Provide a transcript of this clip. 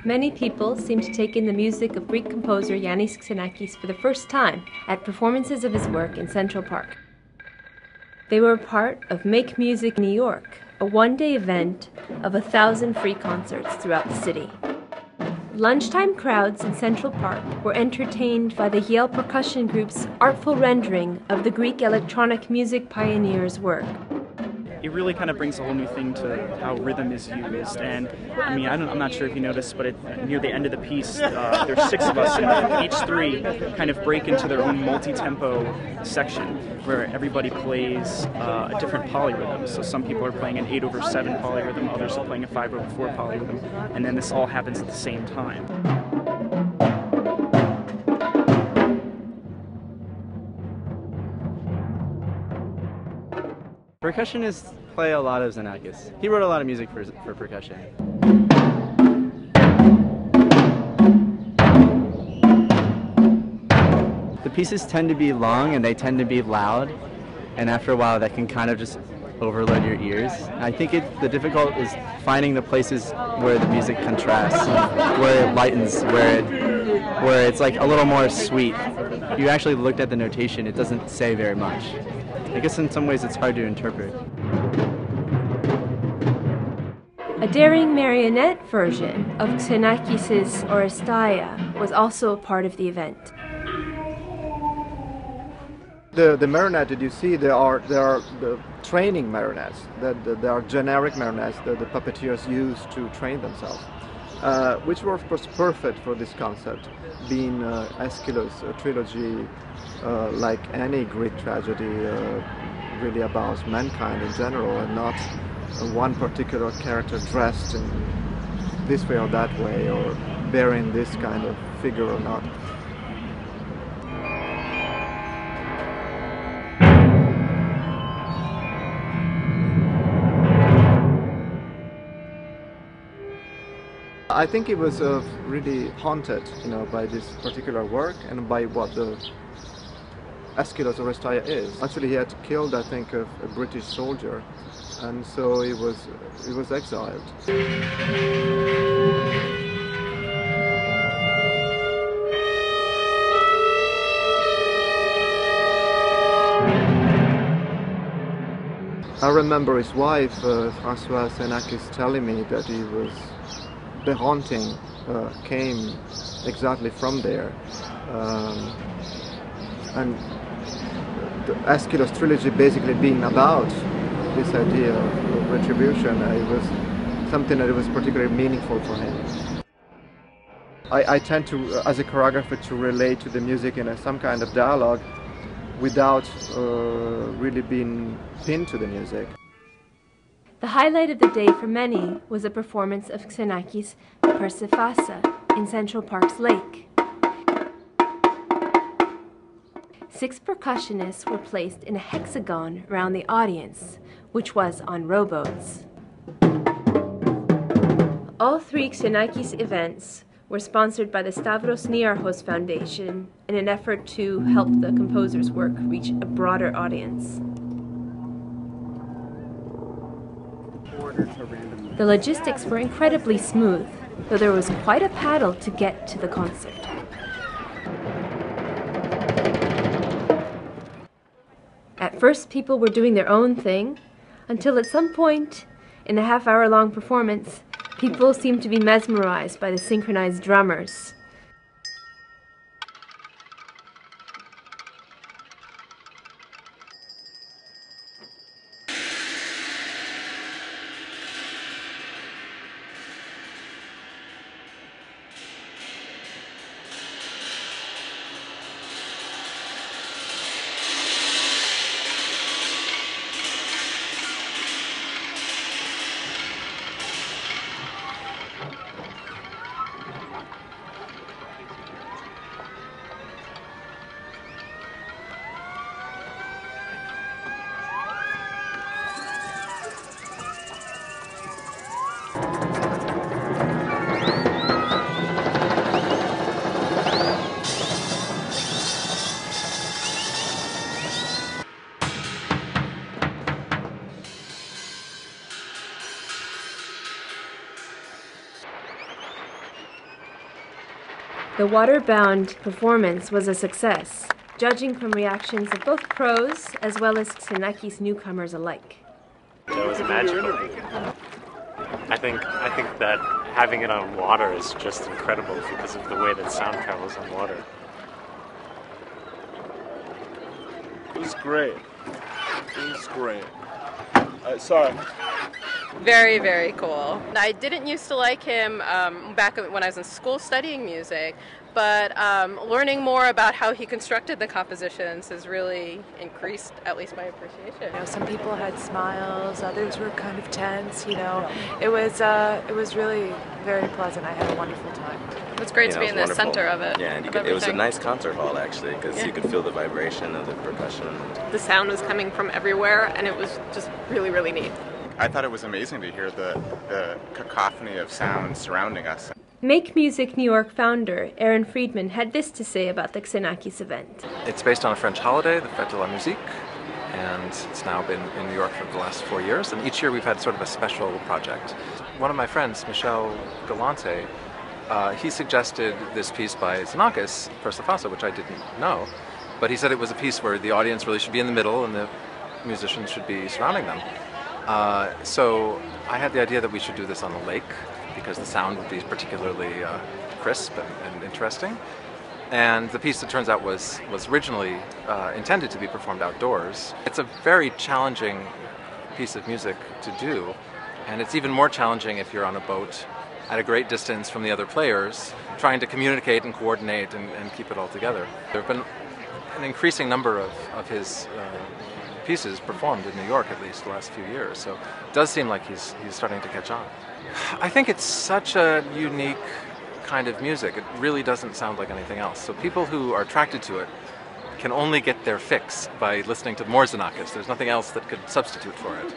Many people seem to take in the music of Greek composer Iannis Xenakis for the first time at performances of his work in Central Park. They were part of Make Music New York, a one-day event of 1,000 free concerts throughout the city. Lunchtime crowds in Central Park were entertained by the Yale percussion group's artful rendering of the Greek electronic music pioneer's work. It really kind of brings a whole new thing to how rhythm is used, and I mean, I'm not sure if you noticed, but near the end of the piece, there's 6 of us, and each 3 kind of break into their own multi-tempo section, where everybody plays a different polyrhythm. So some people are playing an 8/7 polyrhythm, others are playing a 5/4 polyrhythm, and then this all happens at the same time. Percussionists play a lot of Xenakis. He wrote a lot of music for percussion. The pieces tend to be long and they tend to be loud, and after a while that can kind of just overload your ears. I think the difficult is finding the places where the music contrasts, where it lightens, where it's like a little more sweet. You actually looked at the notation, it doesn't say very much. I guess in some ways it's hard to interpret. A daring marionette version of Xenakis' Oresteia was also a part of the event. The marionette that you see, they are the training marionettes. They are generic marionettes that the puppeteers use to train themselves, which were of course perfect for this concept, being Aeschylus' trilogy, like any Greek tragedy, really about mankind in general, and not one particular character dressed in this way or that way, or bearing this kind of figure or not. I think it was really haunted, by this particular work and by what the Aeschylus' Oresteia is. Actually, he had killed, I think, a British soldier, and so he was exiled. I remember his wife, Françoise Xenakis, telling me that the haunting came exactly from there. And the Aeschylus trilogy basically being about this idea of retribution, it was something that was particularly meaningful for him. I tend to, as a choreographer, to relate to the music in some kind of dialogue without really being pinned to the music. The highlight of the day for many was a performance of Xenakis' Persephassa in Central Park's lake. 6 percussionists were placed in a hexagon around the audience, which was on rowboats. All 3 Xenakis events were sponsored by the Stavros Niarchos Foundation in an effort to help the composer's work reach a broader audience. The logistics were incredibly smooth, though there was quite a paddle to get to the concert. At first, people were doing their own thing, until at some point in the half-hour-long performance, people seemed to be mesmerized by the synchronized drummers. The water-bound performance was a success, judging from reactions of both pros as well as Xenakis newcomers alike. It was magical. I think that having it on water is just incredible because of the way that sound travels on water. It was great. It was great. Sorry. Very, very cool. I didn't used to like him back when I was in school studying music, but learning more about how he constructed the compositions has really increased at least my appreciation. You know, some people had smiles, others were kind of tense. You know, it was really very pleasant. I had a wonderful time. It was great to be in the wonderful. Center of it. Yeah, and it was a nice concert hall actually, because you could feel the vibration of the percussion. The sound was coming from everywhere, and it was just really, really neat. I thought it was amazing to hear the cacophony of sounds surrounding us. Make Music New York founder Aaron Friedman had this to say about the Xenakis event. It's based on a French holiday, the Fête de la Musique, and it's now been in New York for the last 4 years, and each year we've had sort of a special project. One of my friends, Michel Galante, he suggested this piece by Xenakis, Persephassa, which I didn't know, but he said it was a piece where the audience really should be in the middle and the musicians should be surrounding them. So I had the idea that we should do this on a lake because the sound would be particularly crisp and interesting. And the piece, it turns out, was originally intended to be performed outdoors. It's a very challenging piece of music to do, and it's even more challenging if you're on a boat at a great distance from the other players, trying to communicate and coordinate and keep it all together. There have been an increasing number of his pieces performed in New York, at least the last few years, so it does seem like he's starting to catch on. I think it's such a unique kind of music. It really doesn't sound like anything else. So people who are attracted to it can only get their fix by listening to more Xenakis. There's nothing else that could substitute for it.